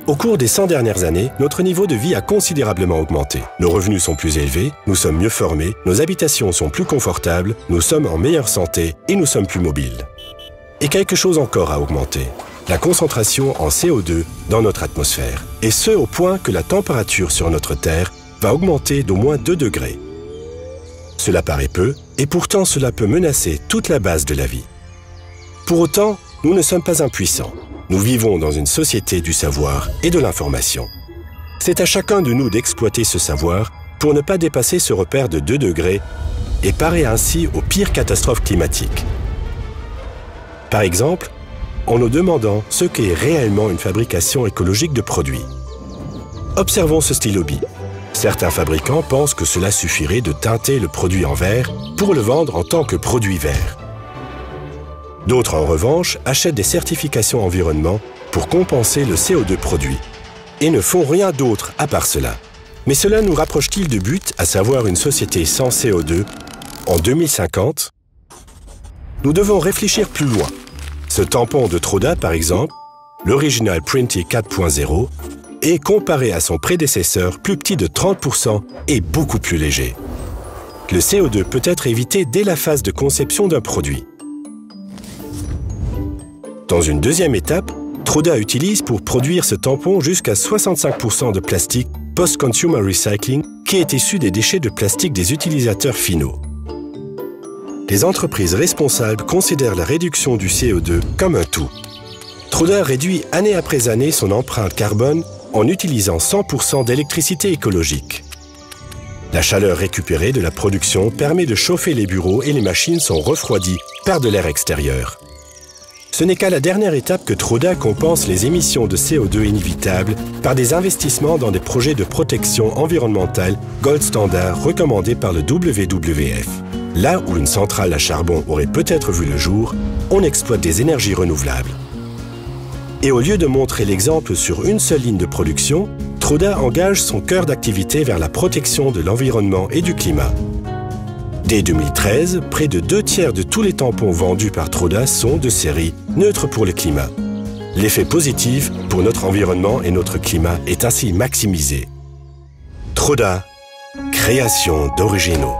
Au cours des 100 dernières années, notre niveau de vie a considérablement augmenté. Nos revenus sont plus élevés, nous sommes mieux formés, nos habitations sont plus confortables, nous sommes en meilleure santé et nous sommes plus mobiles. Et quelque chose encore a augmenté. La concentration en CO2 dans notre atmosphère. Et ce, au point que la température sur notre Terre va augmenter d'au moins 2 degrés. Cela paraît peu, et pourtant cela peut menacer toute la base de la vie. Pour autant, nous ne sommes pas impuissants. Nous vivons dans une société du savoir et de l'information. C'est à chacun de nous d'exploiter ce savoir pour ne pas dépasser ce repère de 2 degrés et parer ainsi aux pires catastrophes climatiques. Par exemple, en nous demandant ce qu'est réellement une fabrication écologique de produits. Observons ce stylo Bic. Certains fabricants pensent que cela suffirait de teinter le produit en vert pour le vendre en tant que produit vert. D'autres, en revanche, achètent des certifications environnement pour compenser le CO2 produit et ne font rien d'autre à part cela. Mais cela nous rapproche-t-il du but, à savoir une société sans CO2, en 2050? Nous devons réfléchir plus loin. Ce tampon de Troda, par exemple, l'Original Printy 4.0, est comparé à son prédécesseur plus petit de 30% et beaucoup plus léger. Le CO2 peut être évité dès la phase de conception d'un produit. Dans une deuxième étape, Troda utilise pour produire ce tampon jusqu'à 65% de plastique post-consumer recycling qui est issu des déchets de plastique des utilisateurs finaux. Les entreprises responsables considèrent la réduction du CO2 comme un tout. Troda réduit année après année son empreinte carbone en utilisant 100% d'électricité écologique. La chaleur récupérée de la production permet de chauffer les bureaux et les machines sont refroidies par de l'air extérieur. Ce n'est qu'à la dernière étape que Troda compense les émissions de CO2 inévitables par des investissements dans des projets de protection environnementale Gold Standard recommandés par le WWF. Là où une centrale à charbon aurait peut-être vu le jour, on exploite des énergies renouvelables. Et au lieu de montrer l'exemple sur une seule ligne de production, Troda engage son cœur d'activité vers la protection de l'environnement et du climat. Dès 2013, près de 2/3 de tous les tampons vendus par Troda sont de série neutres pour le climat. L'effet positif pour notre environnement et notre climat est ainsi maximisé. Troda, création d'originaux.